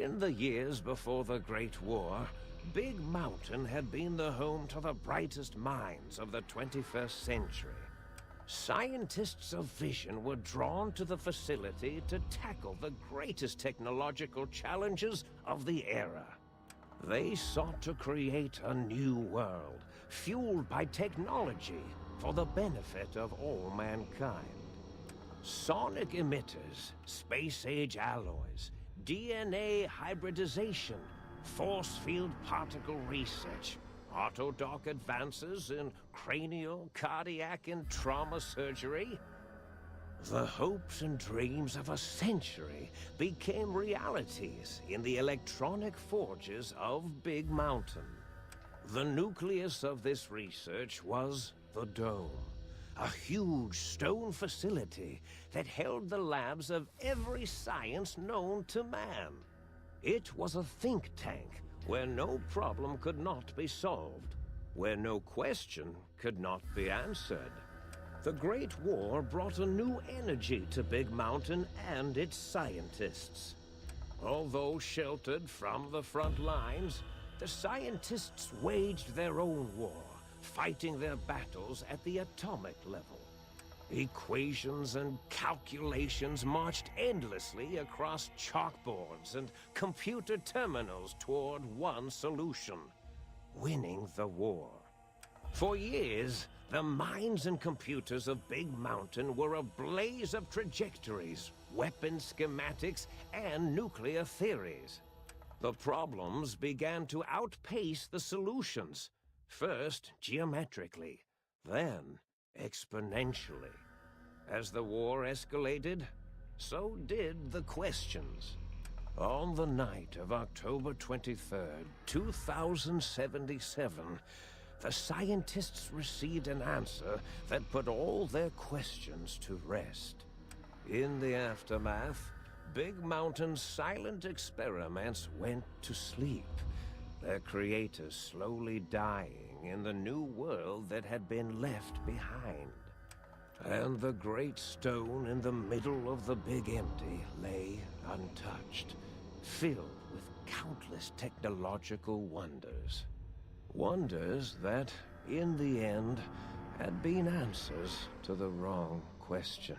In the years before the Great War, Big Mountain had been the home to the brightest minds of the 21st century. Scientists of vision were drawn to the facility to tackle the greatest technological challenges of the era. They sought to create a new world, fueled by technology for the benefit of all mankind. Sonic emitters, space-age alloys, DNA hybridization, force field particle research, autodoc advances in cranial, cardiac, and trauma surgery. The hopes and dreams of a century became realities in the electronic forges of Big Mountain. The nucleus of this research was the Dome, a huge stone facility that held the labs of every science known to man. It was a think tank where no problem could not be solved, where no question could not be answered. The Great War brought a new energy to Big Mountain and its scientists. Although sheltered from the front lines, the scientists waged their own war, fighting their battles at the atomic level. Equations and calculations marched endlessly across chalkboards and computer terminals toward one solution: winning the war. For years, the minds and computers of Big Mountain were a blaze of trajectories, weapon schematics, and nuclear theories. The problems began to outpace the solutions, first geometrically, then exponentially. As the war escalated, so did the questions. On the night of October 23rd, 2077, the scientists received an answer that put all their questions to rest. In the aftermath, Big Mountain's silent experiments went to sleep, their creators slowly dying in the new world that had been left behind. And the great stone in the middle of the Big Empty lay untouched, filled with countless technological wonders. Wonders that, in the end, had been answers to the wrong question.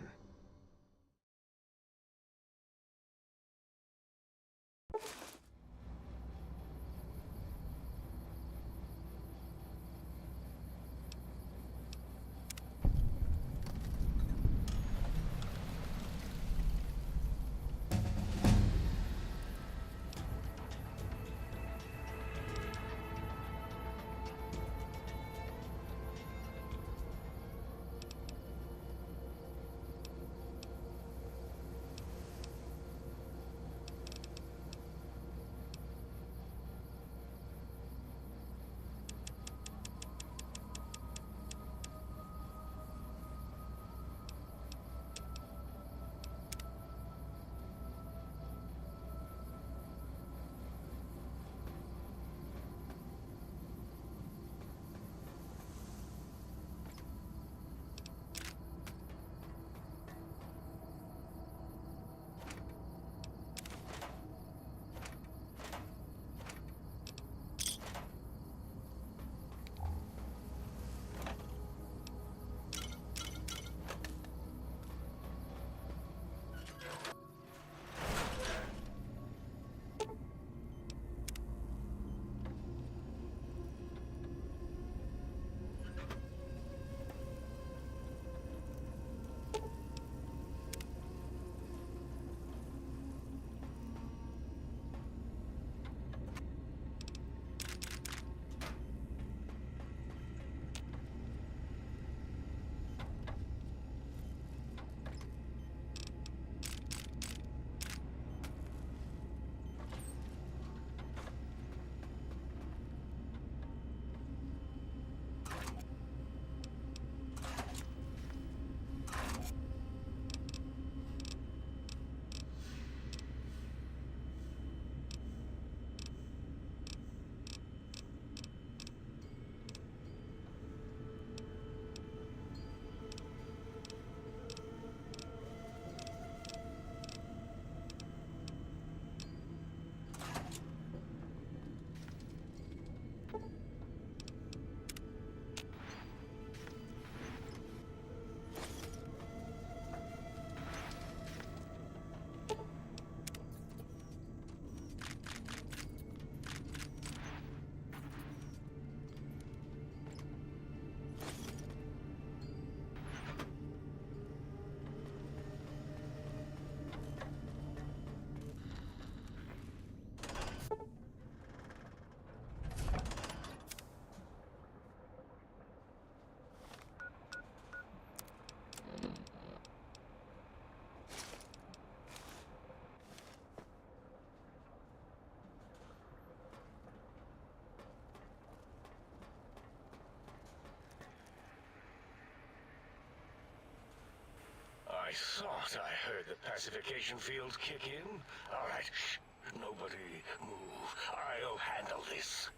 thought I heard the pacification field kick in. All right, shh. Nobody move. I'll handle this.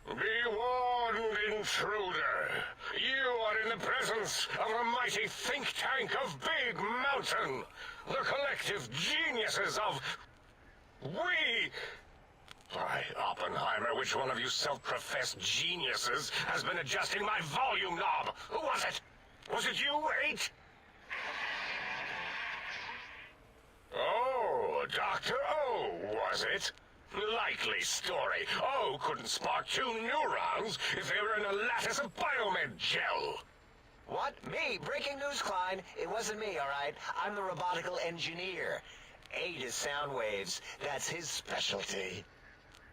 Be warned, intruder. You are in the presence of the mighty think tank of Big Mountain. The collective geniuses of... We... By Oppenheimer, which one of you self-professed geniuses has been adjusting my volume knob? Who was it? Was it you, 8? Oh, Dr. O, was it? Likely story. O couldn't spark 2 neurons if they were in a lattice of biomed gel. What? Me? Breaking news, Klein. It wasn't me, all right? I'm the robotical engineer. 8 is sound waves. That's his specialty.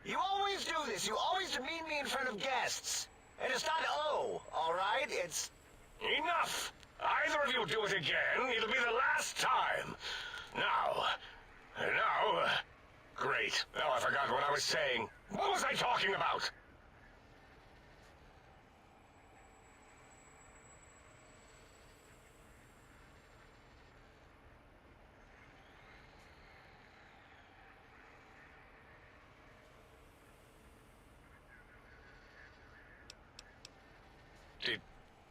You always do this. You always demean me in front of guests. And it's not O, all right? It's... Enough! Either of you do it again, it'll be the last time. Now... Great. Now I forgot what I was saying. What was I talking about?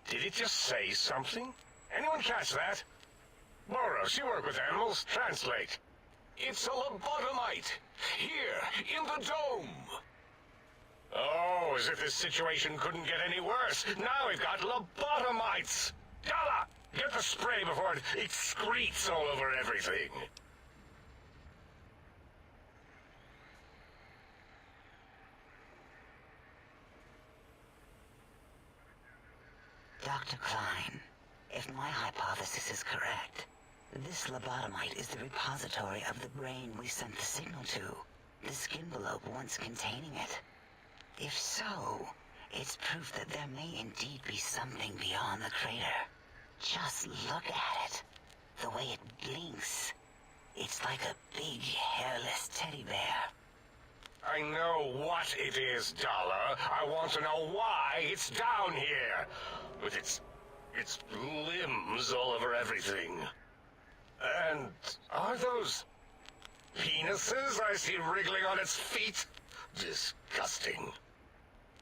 Did it just say something? Anyone catch that? Boros, you work with animals. Translate. It's a lobotomite. Here, in the dome. Oh, as if this situation couldn't get any worse. Now we've got lobotomites. Dalla, get the spray before it excretes all over everything. Dr. Klein, if my hypothesis is correct, this lobotomite is the repository of the brain we sent the signal to, the skinvelope once containing it. If so, it's proof that there may indeed be something beyond the crater. Just look at it. The way it blinks. It's like a big, hairless teddy bear. I know what it is, Dollar. I want to know why it's down here. With its limbs all over everything. And are those penises I see wriggling on its feet? Disgusting.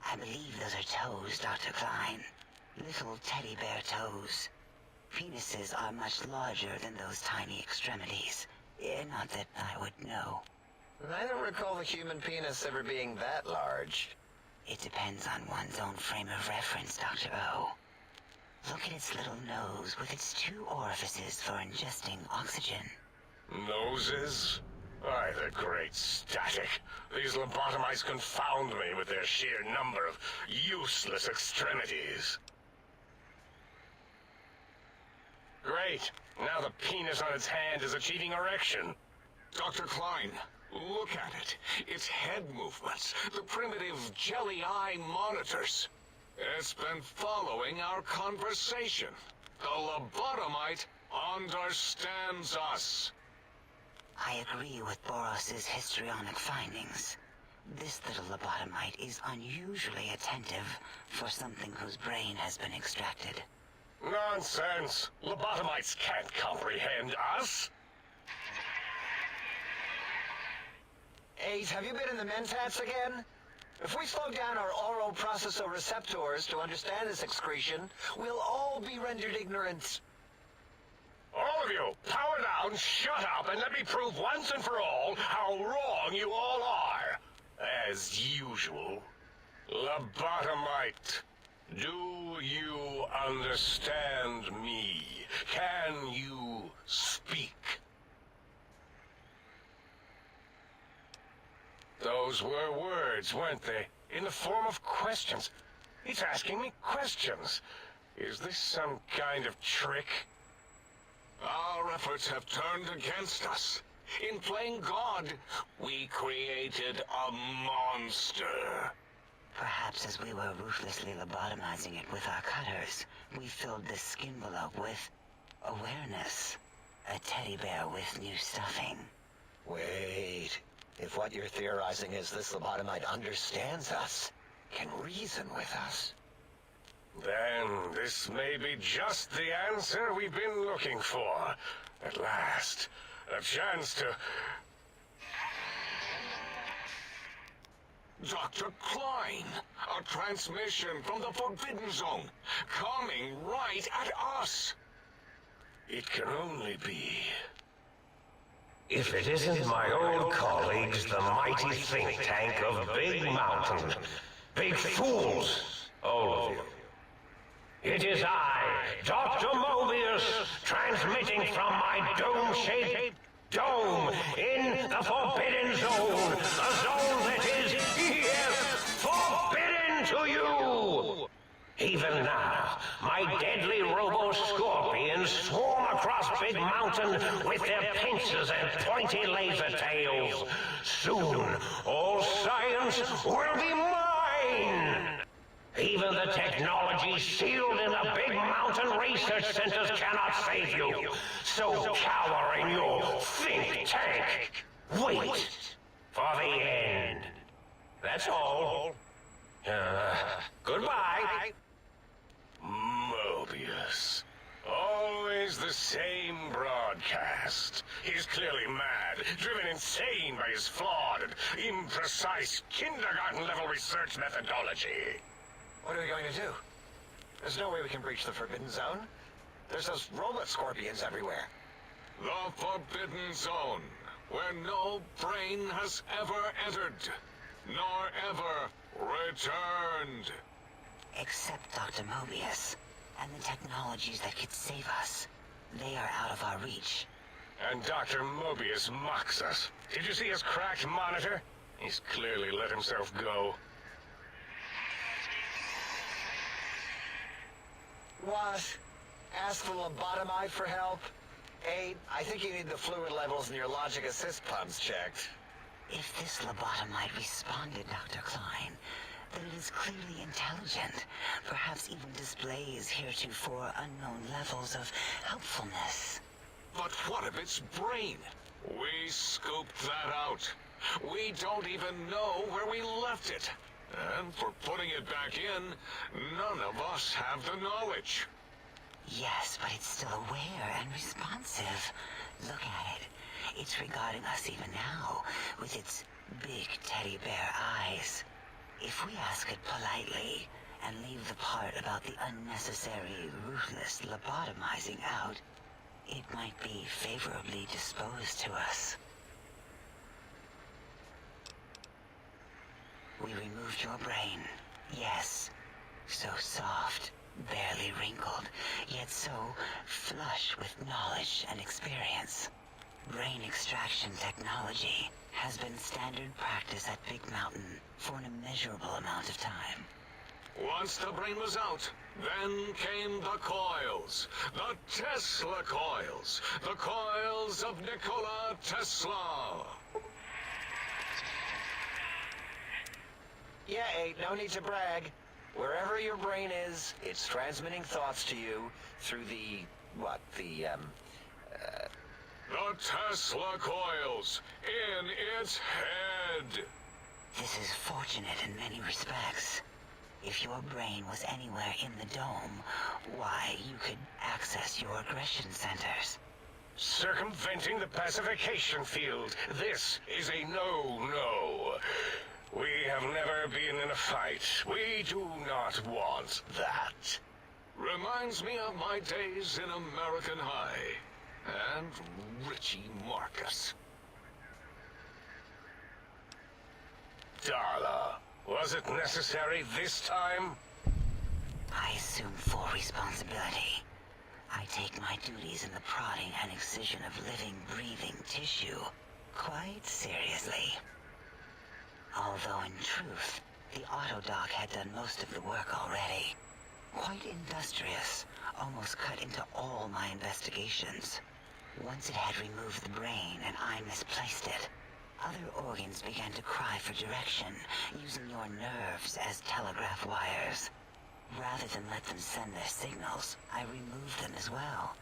I believe those are toes, Dr. Klein. Little teddy bear toes. Penises are much larger than those tiny extremities. Not that I would know. I don't recall the human penis ever being that large. It depends on one's own frame of reference, Dr. O. Look at its little nose with its 2 orifices for ingesting oxygen. Noses? Why, the great static. These lobotomites confound me with their sheer number of useless extremities. Great. Now the penis on its hand is achieving erection. Dr. Klein, look at it. Its head movements, the primitive jelly eye monitors. It's been following our conversation. The lobotomite understands us. I agree with Boros's histrionic findings. This little lobotomite is unusually attentive for something whose brain has been extracted. Nonsense! Lobotomites can't comprehend us! 8, have you been in the mentats again? If we slow down our oral processoreceptors to understand this excretion, we'll all be rendered ignorant. All of you, power down, shut up, and let me prove once and for all how wrong you all are. As usual. Lobotomite, do you understand me? Can you speak? Those were words, weren't they? In the form of questions. It's asking me questions. Is this some kind of trick? Our efforts have turned against us. In playing God, we created a monster. Perhaps as we were ruthlessly lobotomizing it with our cutters, we filled the skinvelope with awareness. A teddy bear with new stuffing. Wait. If what you're theorizing is this lobotomite understands us, can reason with us, then this may be just the answer we've been looking for. At last, a chance to... Dr. Klein, a transmission from the Forbidden Zone, coming right at us. It can only be... If it isn't my old colleagues, the mighty think tank of Big Mountain. Big fools, all of you. It is I, Dr. Mobius, transmitting from my dome-shaped dome in the Forbidden Zone. The zone that is, yes, forbidden to you! Even now, my deadly robo-scorpions swarm across Big Mountain with their pincers and pointy laser tails. Soon, all science will be mine! Even the technology sealed in the Big Mountain research centers cannot save you. So cower in your think tank. Wait for the end. That's all. Goodbye. Mobius. Always the same broadcast. He's clearly mad, driven insane by his flawed and imprecise kindergarten-level research methodology. What are we going to do? There's no way we can breach the Forbidden Zone. There's those robot scorpions everywhere. The Forbidden Zone, where no brain has ever entered, nor ever returned. Except Dr. Mobius, and the technologies that could save us. They are out of our reach. And Dr. Mobius mocks us. Did you see his cracked monitor? He's clearly let himself go. What? Ask the lobotomite for help? 8, I think you need the fluid levels in your logic assist pumps checked. If this lobotomite responded, Dr. Klein, then it is clearly intelligent, perhaps even displays heretofore unknown levels of helpfulness. But what of its brain? We scooped that out. We don't even know where we left it. And for putting it back in, none of us have the knowledge. Yes, but it's still aware and responsive. Look at it. It's regarding us even now, with its big teddy bear eyes. If we ask it politely, and leave the part about the unnecessary, ruthless lobotomizing out, it might be favorably disposed to us. We removed your brain, yes. So soft, barely wrinkled, yet so flush with knowledge and experience. Brain extraction technology has been standard practice at Big Mountain for an immeasurable amount of time. Once the brain was out, then came the coils. The Tesla coils. The coils of Nikola Tesla. Yeah, 8, no need to brag. Wherever your brain is, it's transmitting thoughts to you through the Tesla coils in its head. This is fortunate in many respects. If your brain was anywhere in the dome, why, you could access your aggression centers. Circumventing the pacification field. This is a no-no. We have never been in a fight. We do not want that. Reminds me of my days in American High. And Richie Marcus. Darla, was it necessary this time? I assume full responsibility. I take my duties in the prodding and excision of living, breathing tissue quite seriously. Although in truth, the autodoc had done most of the work already. Quite industrious, almost cut into all my investigations. Once it had removed the brain and I misplaced it, other organs began to cry for direction, using your nerves as telegraph wires. Rather than let them send their signals, I removed them as well.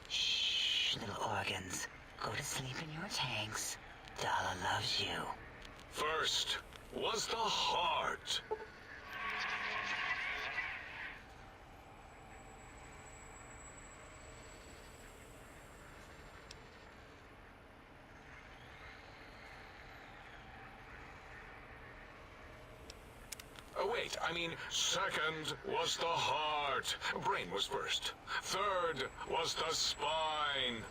Shh, little organs. Go to sleep in your tanks. Dala loves you. First was the heart. Wait, I mean, second was the heart. Brain was first. Third was the spine.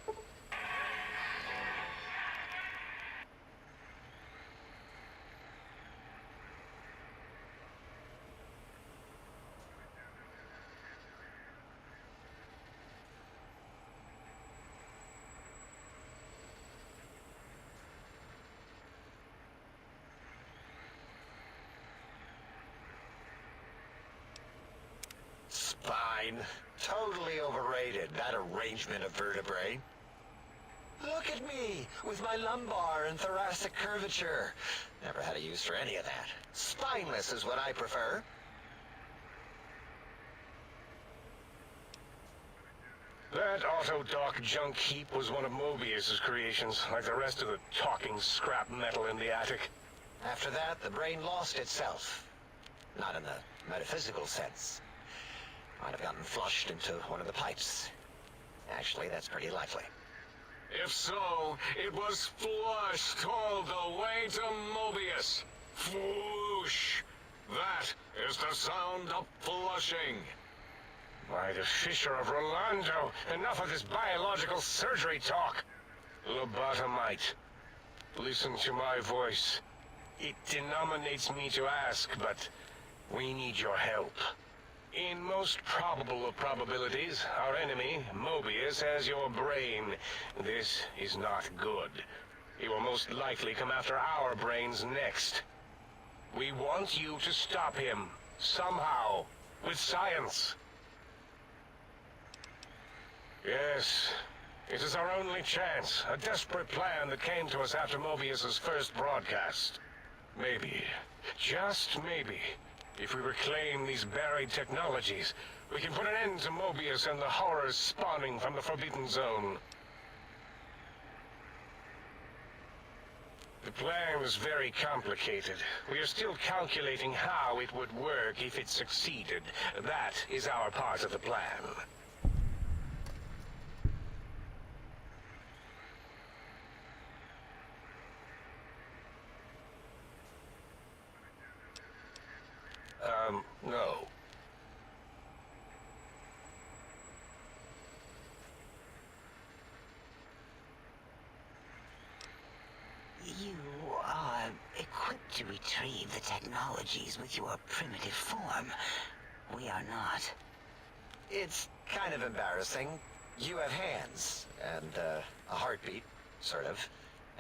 Spine. Totally overrated, that arrangement of vertebrae. Look at me, with my lumbar and thoracic curvature. Never had a use for any of that. Spineless is what I prefer. That auto-dock junk heap was one of Mobius's creations, like the rest of the talking scrap metal in the attic. After that, the brain lost itself. Not in the metaphysical sense. Might have gotten flushed into one of the pipes. Actually, that's pretty likely. If so, it was flushed all the way to Mobius. Flush. That is the sound of flushing. By the Fisher of Rolando, enough of this biological surgery talk. Lobotomite, listen to my voice. It denominates me to ask, but we need your help. In most probable of probabilities, our enemy, Mobius, has your brain. This is not good. He will most likely come after our brains next. We want you to stop him, somehow, with science. Yes, it is our only chance, a desperate plan that came to us after Mobius's first broadcast. Maybe, just maybe, if we reclaim these buried technologies, we can put an end to Mobius and the horrors spawning from the Forbidden Zone. The plan is very complicated. We are still calculating how it would work if it succeeded. That is our part of the plan. No. You are equipped to retrieve the technologies with your primitive form. We are not. It's kind of embarrassing. You have hands, and a heartbeat, sort of,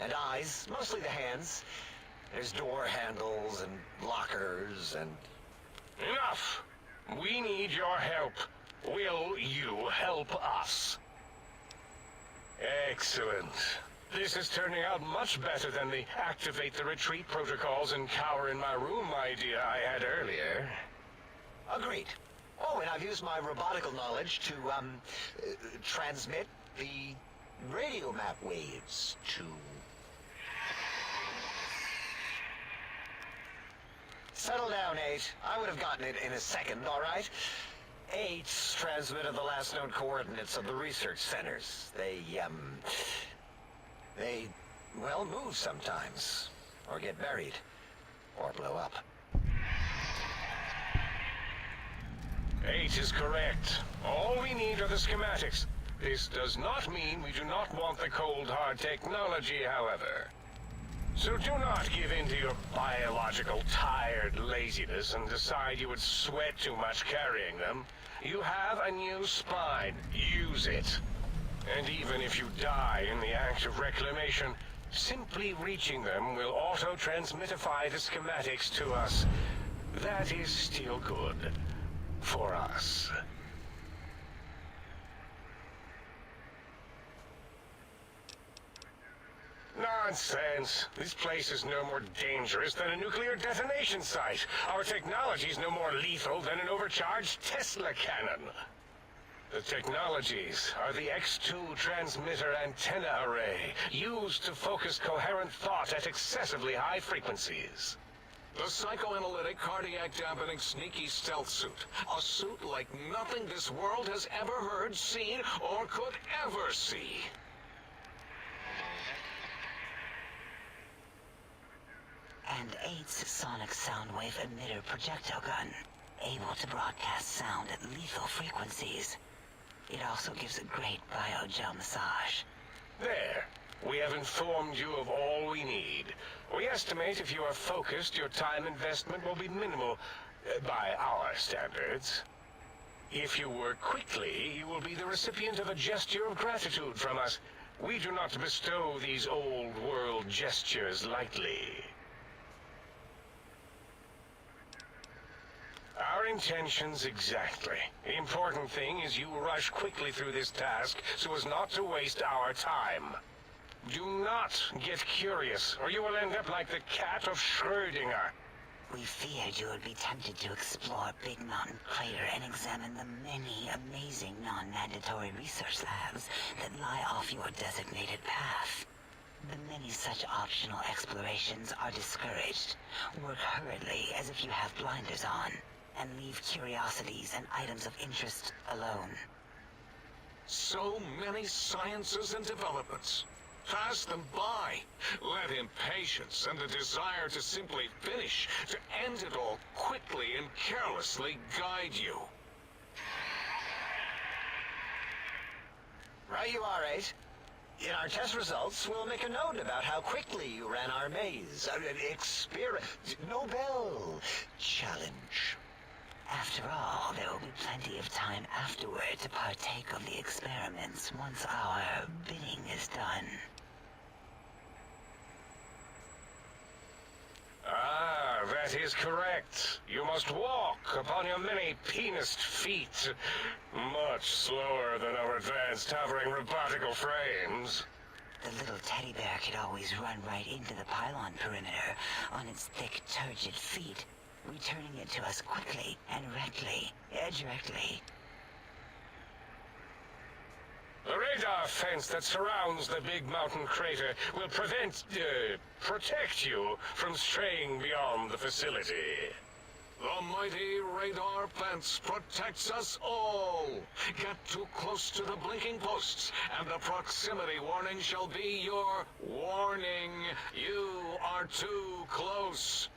and eyes, mostly the hands. There's door handles and lockers and... Enough! We need your help. Will you help us? Excellent. This is turning out much better than the activate the retreat protocols and cower in my room idea I had earlier. Agreed. Oh, and I've used my robotical knowledge to, transmit the radio map waves to... Settle down, 8. I would have gotten it in a second, all right? 8's transmitted the last known coordinates of the research centers. They, well, move sometimes. Or get buried. Or blow up. 8 is correct. All we need are the schematics. This does not mean we do not want the cold hard technology, however. So do not give in to your biological tired laziness and decide you would sweat too much carrying them. You have a new spine. Use it. And even if you die in the act of reclamation, simply reaching them will auto-transmitify the schematics to us. That is still good. For us. Nonsense. This place is no more dangerous than a nuclear detonation site. Our technology is no more lethal than an overcharged Tesla cannon. The technologies are the X2 transmitter antenna array, used to focus coherent thought at excessively high frequencies. The psychoanalytic, cardiac-dampening, sneaky stealth suit. A suit like nothing this world has ever heard, seen, or could ever see. and 8's sonic soundwave emitter projectile gun, able to broadcast sound at lethal frequencies. It also gives a great biogel massage. There. We have informed you of all we need. We estimate if you are focused, your time investment will be minimal, by our standards. If you work quickly, you will be the recipient of a gesture of gratitude from us. We do not bestow these old-world gestures lightly. Our intentions exactly. The important thing is you rush quickly through this task so as not to waste our time. Do not get curious, or you will end up like the cat of Schrödinger. We feared you would be tempted to explore Big Mountain Crater and examine the many amazing non-mandatory research labs that lie off your designated path. The many such optional explorations are discouraged. Work hurriedly as if you have blinders on, and leave curiosities and items of interest alone. So many sciences and developments. Pass them by. Let impatience and the desire to simply finish, to end it all quickly and carelessly guide you. Right you are, 8. In our test results, we'll make a note about how quickly you ran our maze. Nobel challenge. After all, there will be plenty of time afterward to partake of the experiments once our bidding is done. Ah, that is correct. You must walk upon your many penised feet. Much slower than our advanced hovering robotical frames. The little teddy bear could always run right into the pylon perimeter on its thick, turgid feet, returning it to us quickly and directly. The radar fence that surrounds the Big Mountain Crater will protect you from straying beyond the facility. The mighty radar fence protects us all. Get too close to the blinking posts, and the proximity warning shall be your warning. You are too close.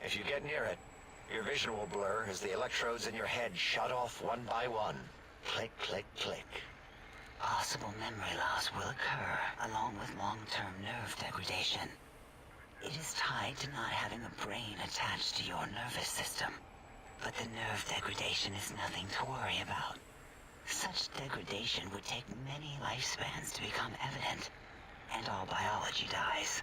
If you get near it, your vision will blur as the electrodes in your head shut off one by one. Click, click, click. Possible memory loss will occur, along with long-term nerve degradation. It is tied to not having a brain attached to your nervous system. But the nerve degradation is nothing to worry about. Such degradation would take many lifespans to become evident, and all biology dies.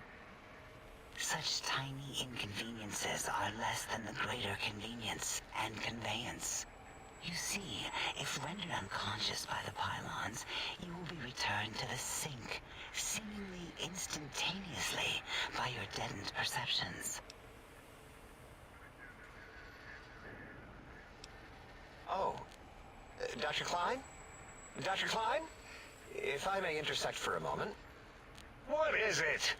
Such tiny inconveniences are less than the greater convenience and conveyance. You see, if rendered unconscious by the pylons, you will be returned to the sink, seemingly instantaneously by your deadened perceptions. Oh. Dr. Klein? Dr. Klein? If I may intersect for a moment. What is it?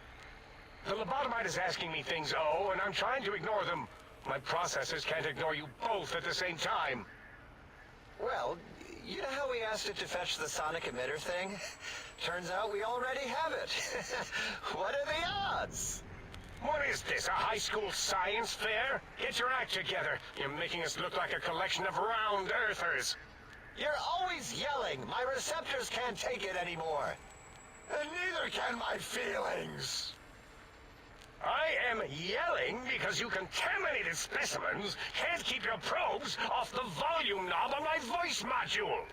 The lobotomite is asking me things, and I'm trying to ignore them. My processors can't ignore you both at the same time. Well, you know how we asked it to fetch the sonic emitter thing? Turns out we already have it. What are the odds? What is this, a high school science fair? Get your act together. You're making us look like a collection of round earthers. You're always yelling. My receptors can't take it anymore. And neither can my feelings. I am yelling because you contaminated specimens can't keep your probes off the volume knob on my voice module.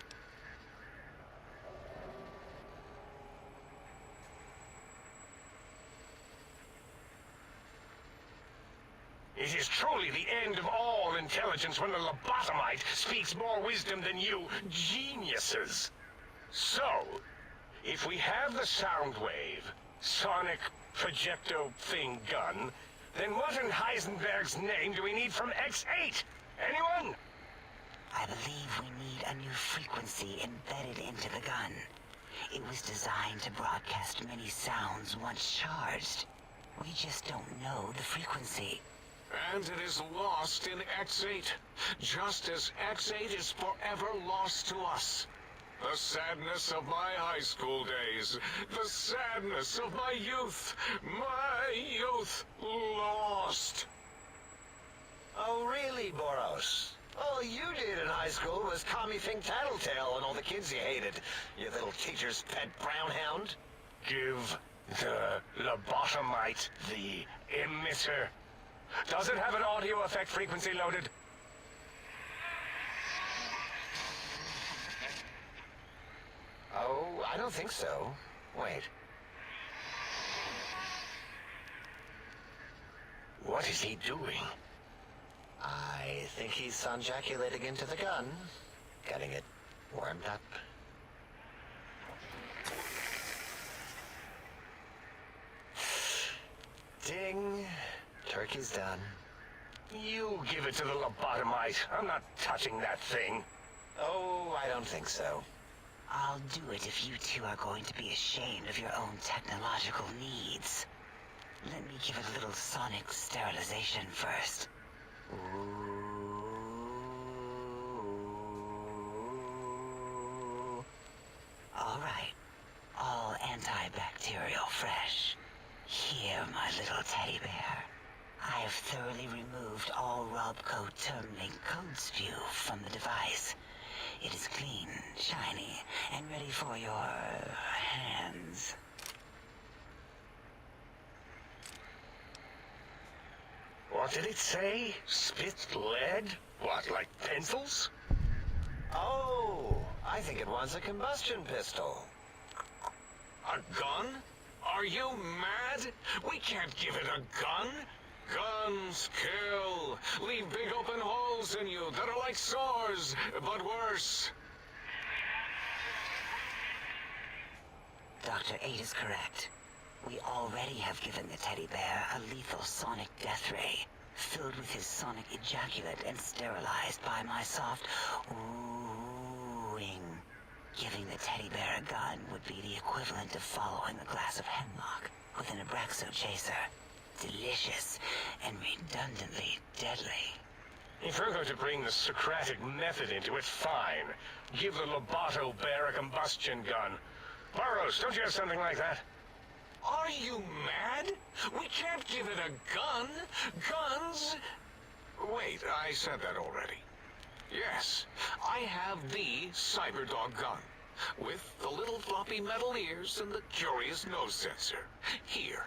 It is truly the end of all intelligence when the lobotomite speaks more wisdom than you geniuses. So, if we have the sound wave, sonic projecto thing gun, then what in Heisenberg's name do we need from X8? Anyone? I believe we need a new frequency embedded into the gun. It was designed to broadcast many sounds once charged. We just don't know the frequency. And it is lost in X8, just as X8 is forever lost to us. The sadness of my high school days. The sadness of my youth. My youth lost. Oh, really, Boros? All you did in high school was call me Fink Tattletale and all the kids you hated. You little teacher's pet brown hound. Give the lobotomite the emitter. Does it have an audio effect frequency loaded? Oh, I don't think so. Wait. What is he doing? I think he's sonjaculating into the gun. Getting it warmed up. Ding. Turkey's done. You give it to the lobotomite. I'm not touching that thing. Oh, I don't think so. I'll do it if you two are going to be ashamed of your own technological needs. Let me give it a little sonic sterilization first. Ooh. All right. All antibacterial fresh. Here, my little teddy bear. I have thoroughly removed all Robco termlink code spew from the device. It is clean, shiny, and ready for your hands. What did it say? Spit lead? What, like pencils? Oh, I think it wants a combustion pistol. A gun? Are you mad? We can't give it a gun. Guns kill. Leave big open holes in you that are like sores, but worse. Dr. 8 is correct. We already have given the teddy bear a lethal sonic death ray, filled with his sonic ejaculate and sterilized by my soft oohing. Giving the teddy bear a gun would be the equivalent of following a glass of hemlock with an Abraxo chaser. Delicious and redundantly deadly. If you're going to bring the Socratic method into it, fine. Give the Loboto bear a combustion gun. Burroughs, don't you have something like that? Are you mad? We can't give it a gun. Guns... Wait, I said that already. Yes, I have the Cyberdog gun. With the little floppy metal ears and the curious nose sensor. Here.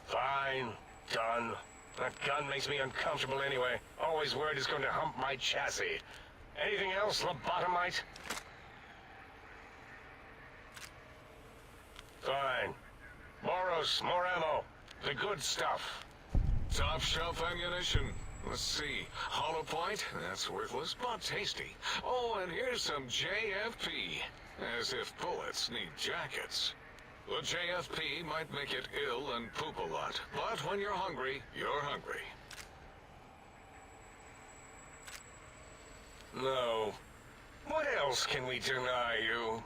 Fine. Done. That gun makes me uncomfortable anyway. Always worried it's going to hump my chassis. Anything else, lobotomite? Fine. Boros, more ammo. The good stuff. Top shelf ammunition. Let's see. Hollow point? That's worthless, but tasty. Oh, and here's some JFP. As if bullets need jackets. The JFP might make it ill and poop a lot, but when you're hungry, you're hungry. No. What else can we deny you?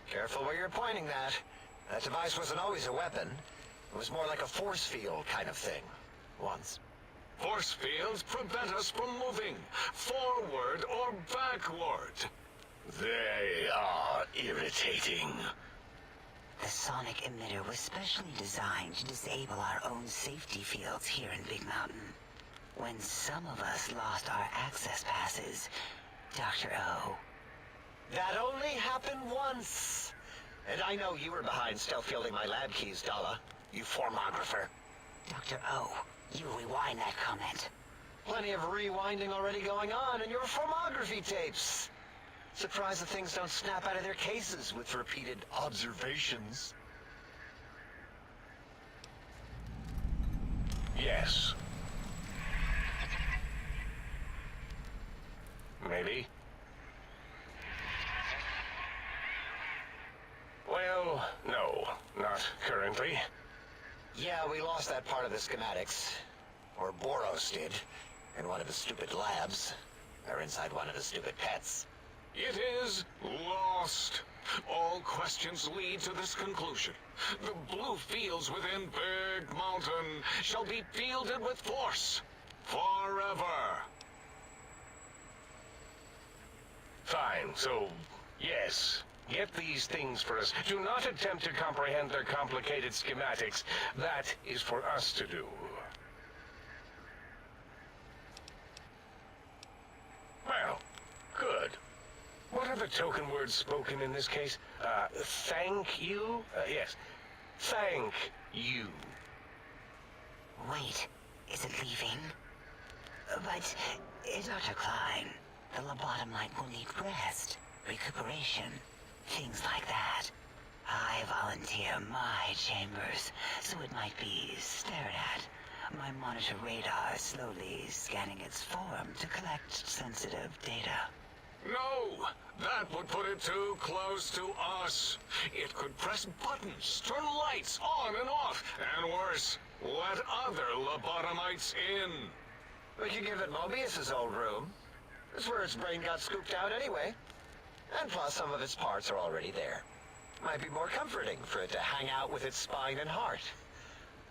Careful where you're pointing that. That device wasn't always a weapon. It was more like a force field kind of thing. Once. Force fields prevent us from moving, forward or backward. They are irritating. The sonic emitter was specially designed to disable our own safety fields here in Big Mountain. When some of us lost our access passes, Dr. O. That only happened once. And I know you were behind stealth fielding my lab keys, Dalla. You formographer. Dr. O, you rewind that comment. Plenty of rewinding already going on in your formography tapes. Surprised the things don't snap out of their cases with repeated observations. Yes. Maybe. Well, no, not currently. Yeah, we lost that part of the schematics. Or Boros did. In one of his stupid labs. Or inside one of his stupid pets. It is lost. All questions lead to this conclusion. The blue fields within Big Mountain shall be fielded with force. Forever. Fine, so, yes. Get these things for us. Do not attempt to comprehend their complicated schematics. That is for us to do. Well, good. What are the token words spoken in this case? Thank you? Yes. Thank you. Wait, is it leaving? But, Dr. Klein, the lobotomite will need rest, recuperation, things like that. I volunteer my chambers, so it might be stared at. My monitor radar slowly scanning its form to collect sensitive data. No! That would put it too close to us. It could press buttons, turn lights on and off, and worse, let other lobotomites in. We could give it Mobius's old room. That's where its brain got scooped out anyway. And plus, some of its parts are already there. Might be more comforting for it to hang out with its spine and heart.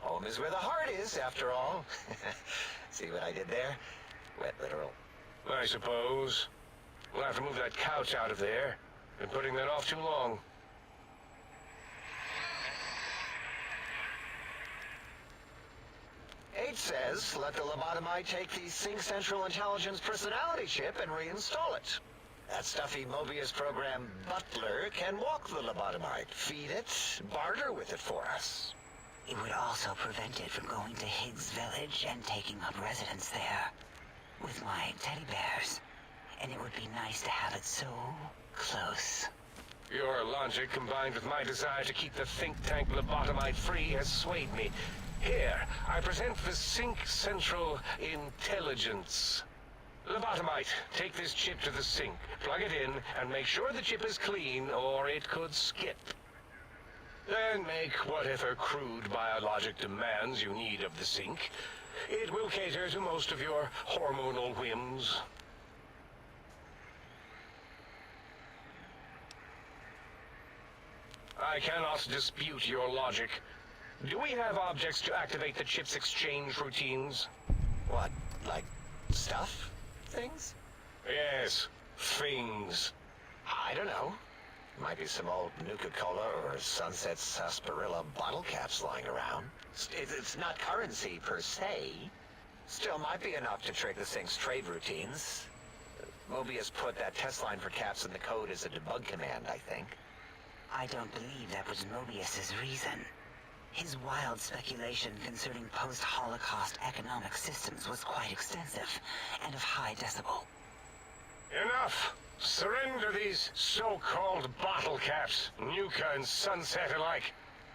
Home is where the heart is, after all. See what I did there? Wet literal. I suppose. We'll have to move that couch out of there. Been putting that off too long. H says, let the lobotomite take the Sync Central Intelligence personality chip and reinstall it. That stuffy Mobius program butler can walk the lobotomite, feed it, barter with it for us. It would also prevent it from going to Higgs Village and taking up residence there. With my teddy bears. And it would be nice to have it so close. Your logic, combined with my desire to keep the think tank lobotomite free, has swayed me. Here, I present the Sync Central Intelligence. Lobotomite, take this chip to the sink, plug it in, and make sure the chip is clean, or it could skip. Then make whatever crude biologic demands you need of the sink. It will cater to most of your hormonal whims. I cannot dispute your logic. Do we have objects to activate the chip's exchange routines? What, like stuff? Things? Yes, things. I don't know. Might be some old Nuka-Cola or Sunset Sarsaparilla bottle caps lying around. It's not currency per se. Still might be enough to trick the Sync's trade routines. Mobius put that test line for caps in the code as a debug command, I think. I don't believe that was Mobius's reason. His wild speculation concerning post-Holocaust economic systems was quite extensive and of high decibel. Enough! Surrender these so-called bottle caps, Nuka and Sunset alike.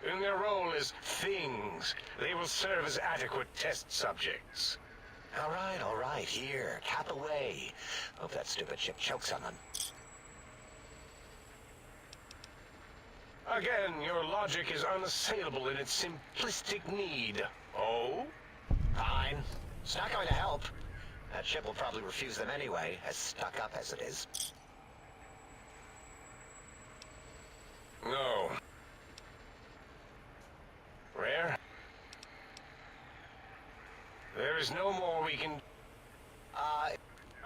In their role as things, they will serve as adequate test subjects. All right, here, cap away. Hope that stupid chip chokes on them. Again, your logic is unassailable in its simplistic need. Oh? Fine. It's not going to help. That chip will probably refuse them anyway, as stuck up as it is. No. Rare? There is no more we can...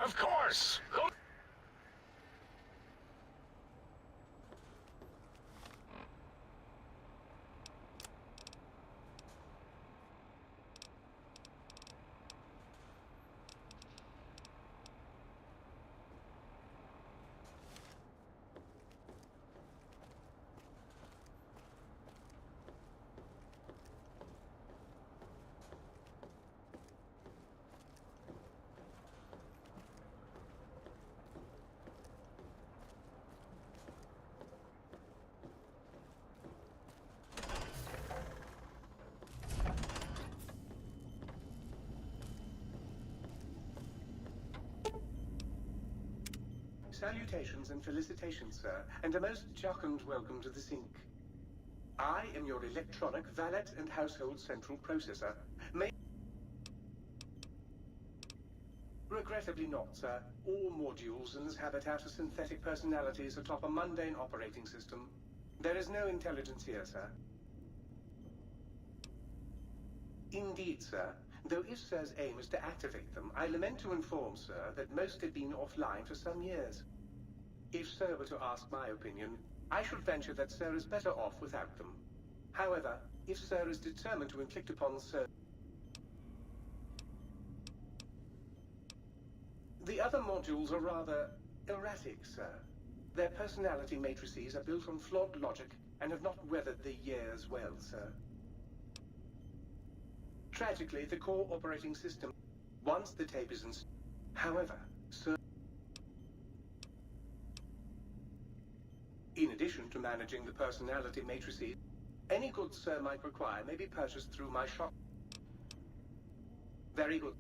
Of course! Go... Salutations and felicitations, sir, and a most jocund welcome to the Sync. I am your electronic valet and household central processor. Regrettably not, sir. All modules in this habitat are synthetic personalities atop a mundane operating system. There is no intelligence here, sir. Indeed, sir. Though if Sir's aim is to activate them, I lament to inform, sir, that most have been offline for some years. If Sir were to ask my opinion, I should venture that Sir is better off without them. However, if Sir is determined to inflict upon Sir... The other modules are rather erratic, sir. Their personality matrices are built on flawed logic and have not weathered the years well, sir. Tragically, the core operating system, once the tape is installed... However, sir... In addition to managing the personality matrices, any goods Sir might require may be purchased through my shop. Very good.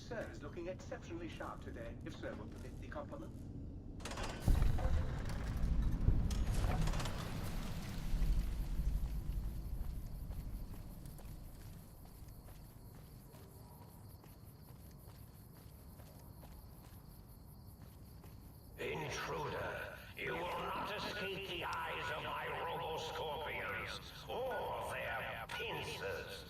Sir is looking exceptionally sharp today, if Sir will permit the compliment. Intruder, you will not escape the eyes of my robo-scorpions or their pincers.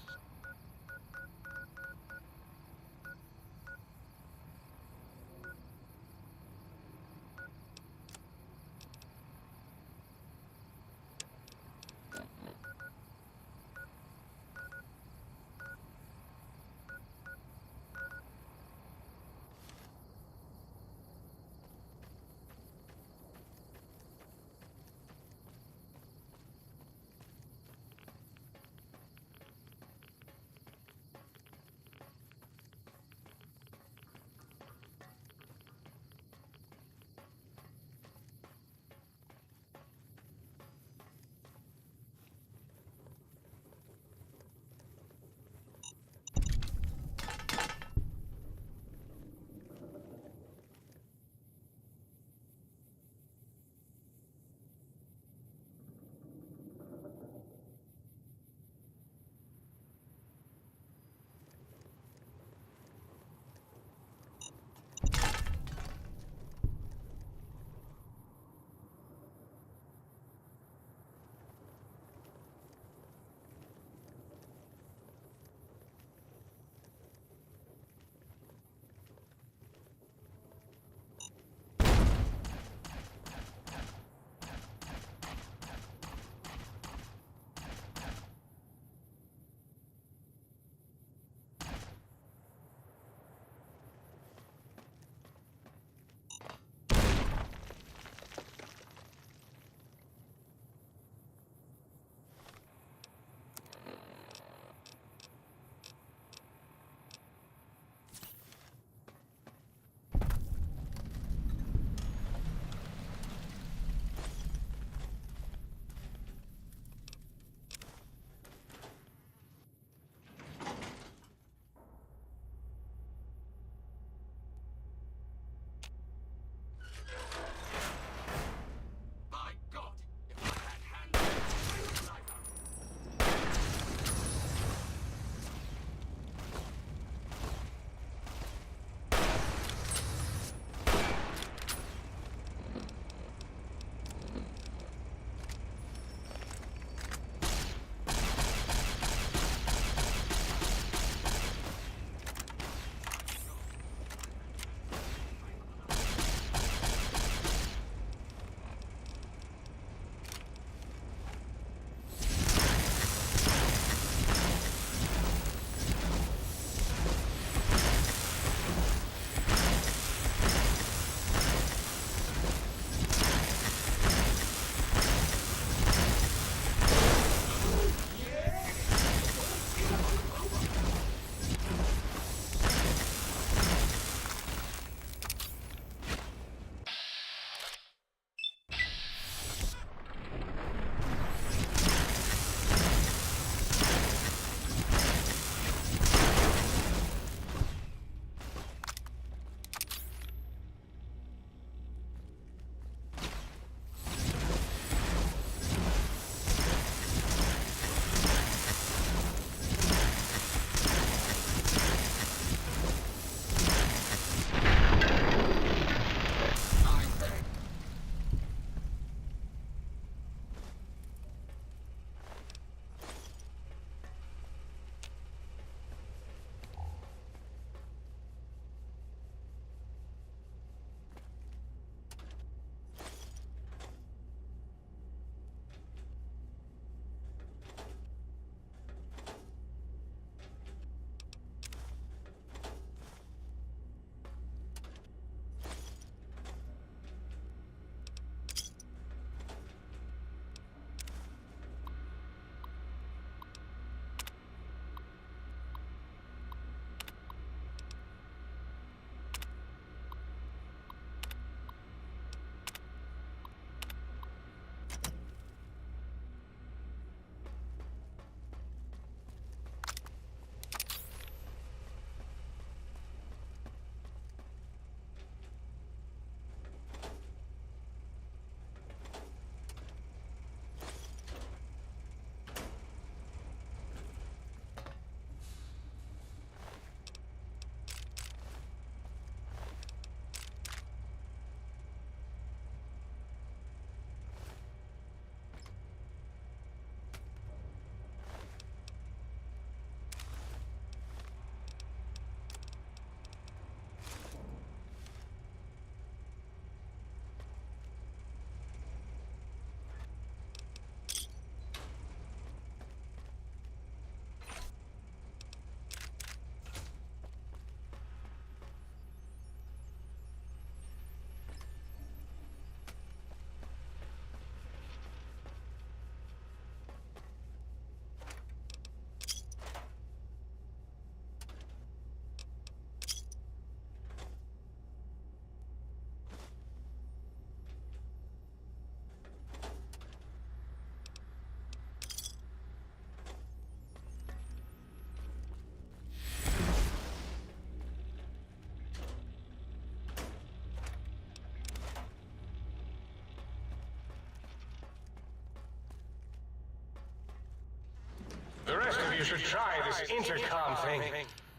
should try this intercom thing.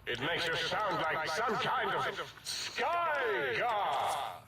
It makes you sound like some kind of sky god.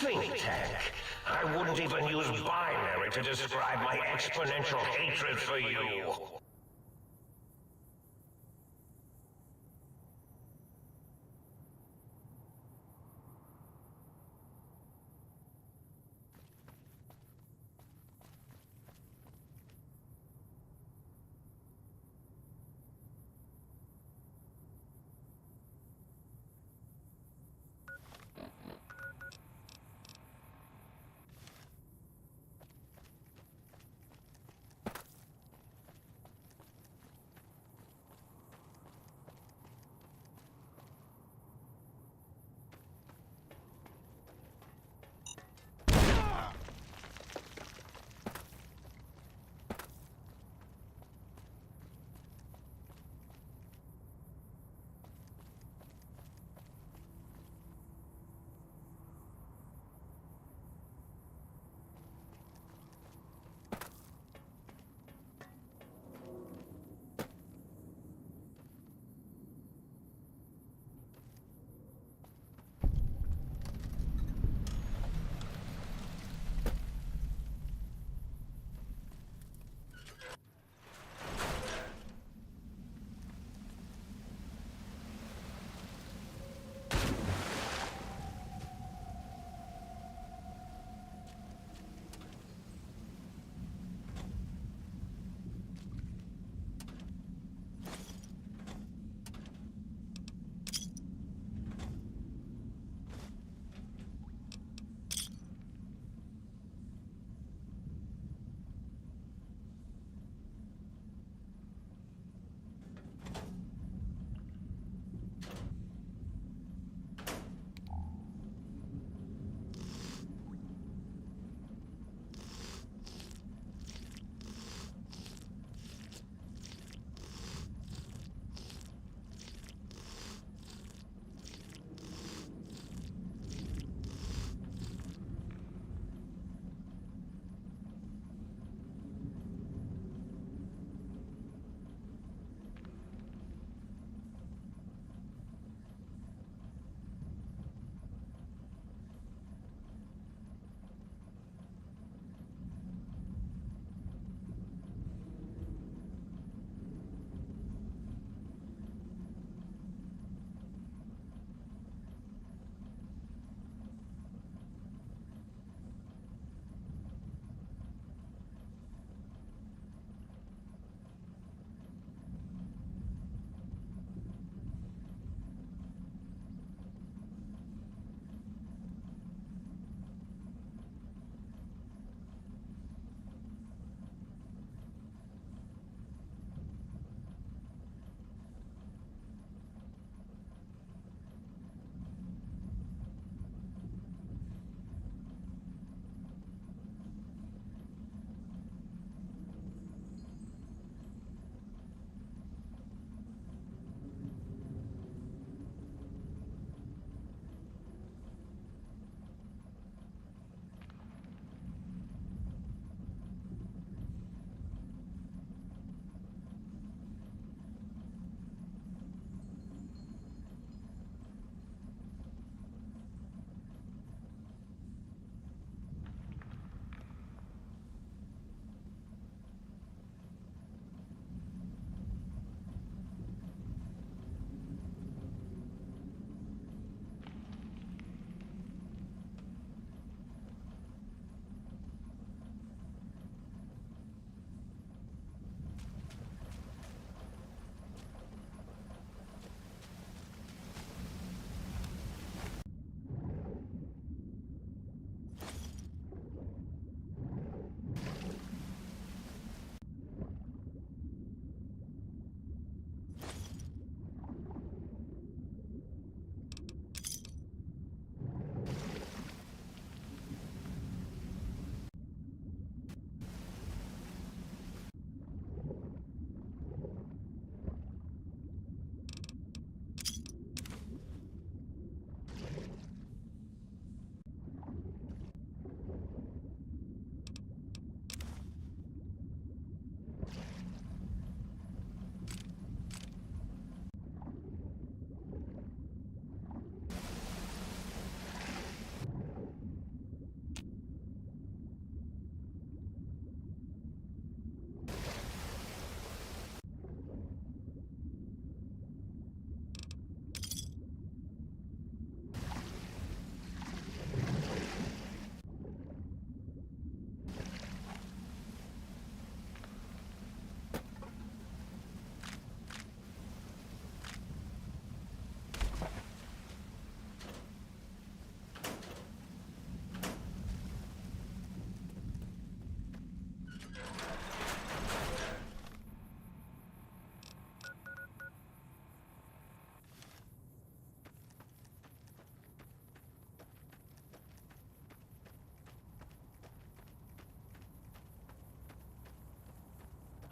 think tank. I wouldn't even use binary to describe my exponential hatred for you.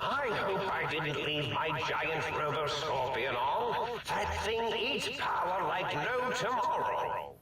I hope I didn't leave my giant robo-scorpion on. That thing eats power like no tomorrow.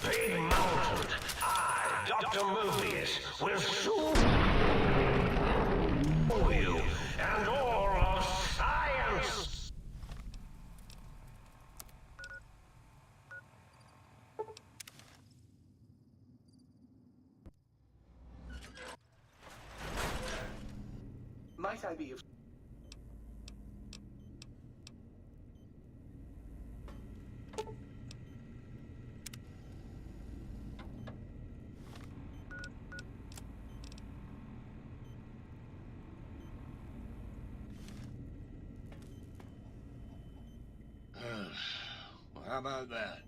Big Mountain, I, Dr. Mobius, will soon show you and all of science. Might I be of... Well, how about that?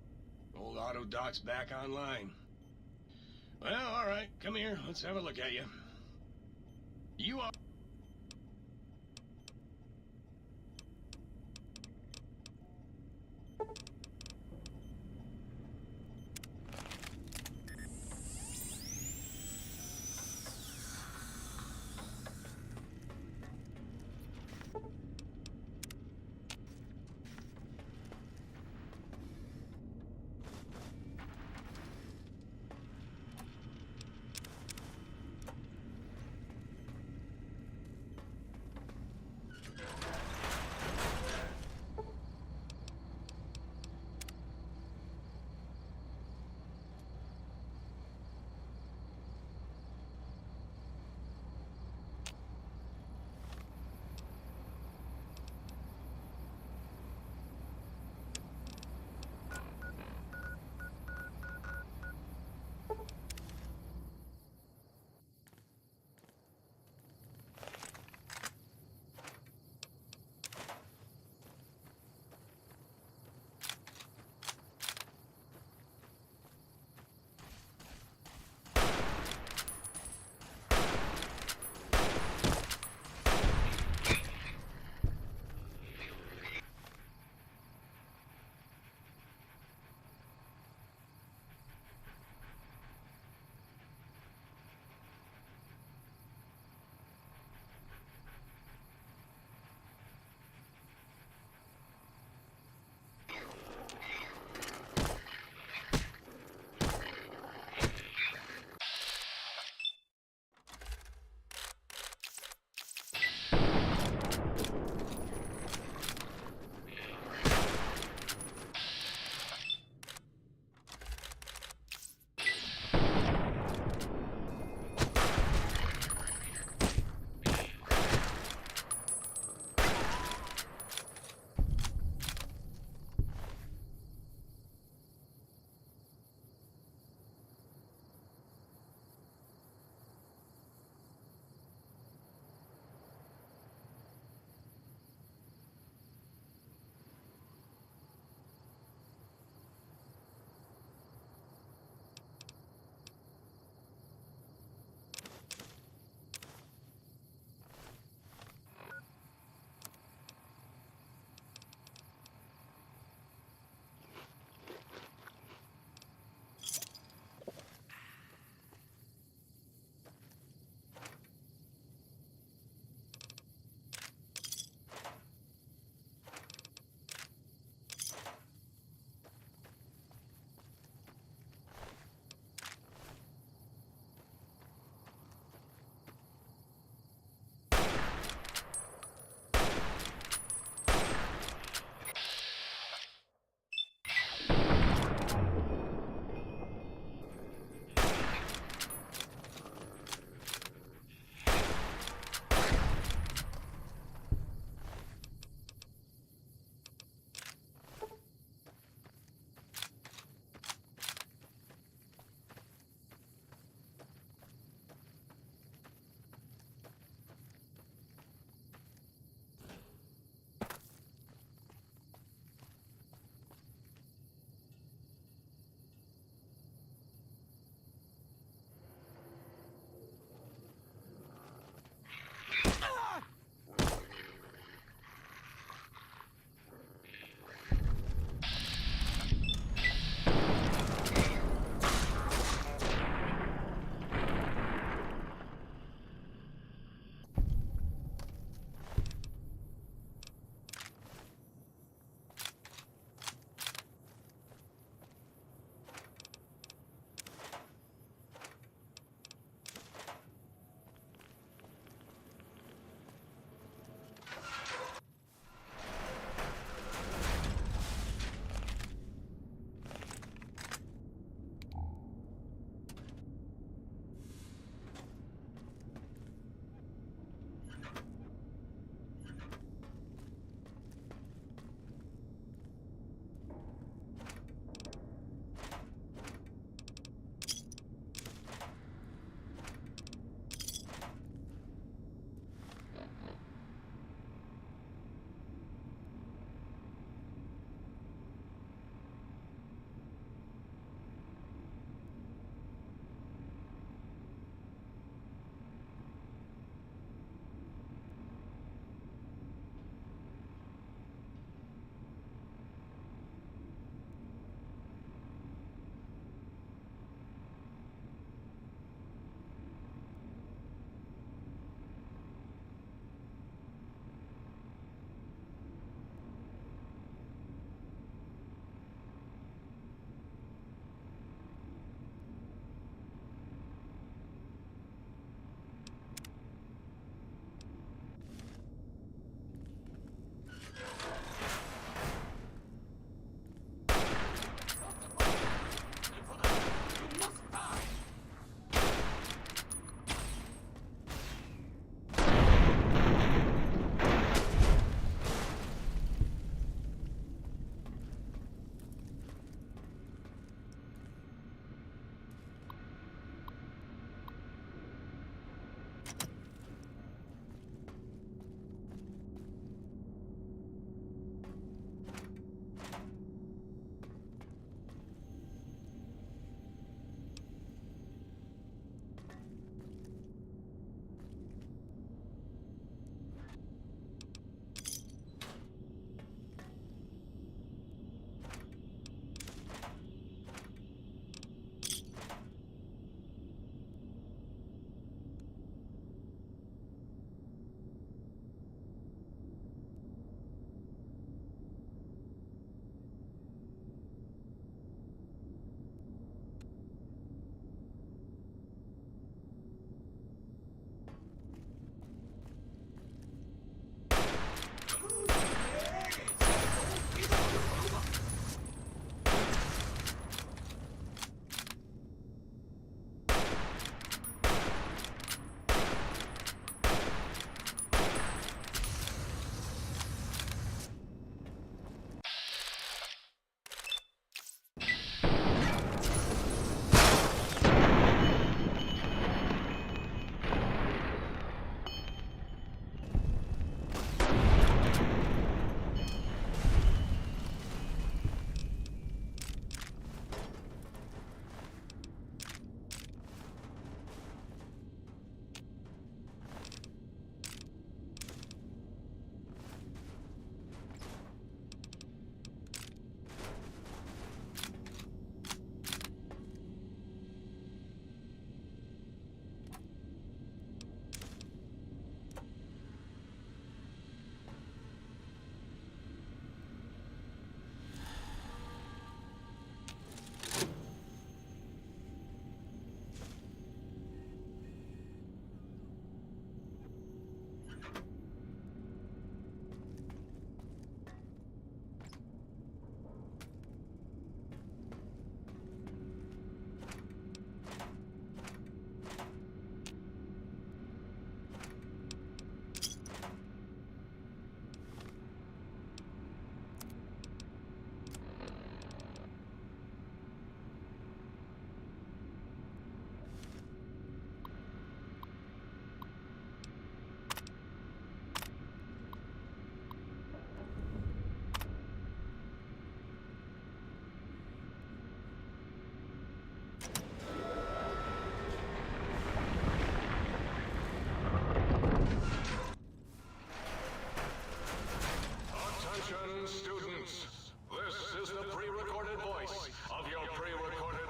Old auto doc's back online. Well, all right. Come here. Let's have a look at you. You are...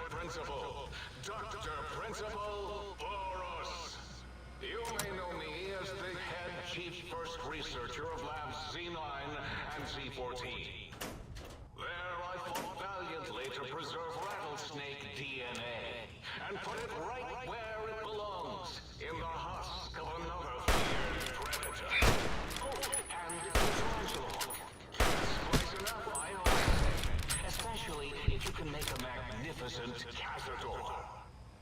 Principal, Dr. Principal Boros. You may know me as the head chief first researcher of Labs Z9 and Z14. There I fought valiantly to preserve rattlesnake DNA and put it right where it belongs, in the husk of another feared predator. Oh, and tarantula. That's close enough, I always say. Especially if you can make a magnificent cazador.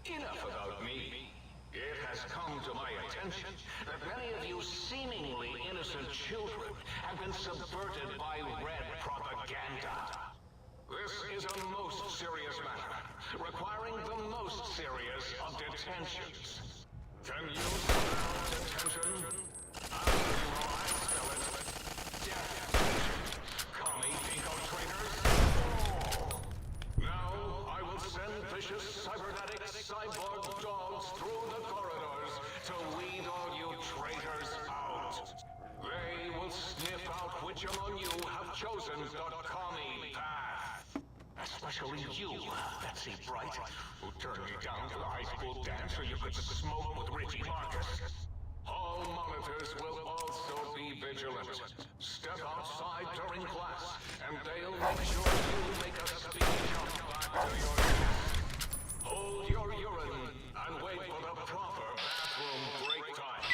Enough about me. It has come to my attention that many of you seemingly innocent children have been subverted by red propaganda. This is a most serious matter, requiring the most serious of detentions. Can you spell detention? I'll tell you how I spell it. Death detention. Commie infiltrators. Oh. Now I will send vicious cybernetic cyborg dogs through the corridors to weed all you traitors out. They will sniff out which among you have chosen the commie path. Especially you, Betsy Bright, who turned me down to the high school dance so you could smoke with Richie Marcus. All monitors will also be vigilant. Step outside during class, and they'll make sure you make a speed jump back to your desk. Hold your urine and wait for the proper bathroom break time.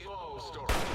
is all story.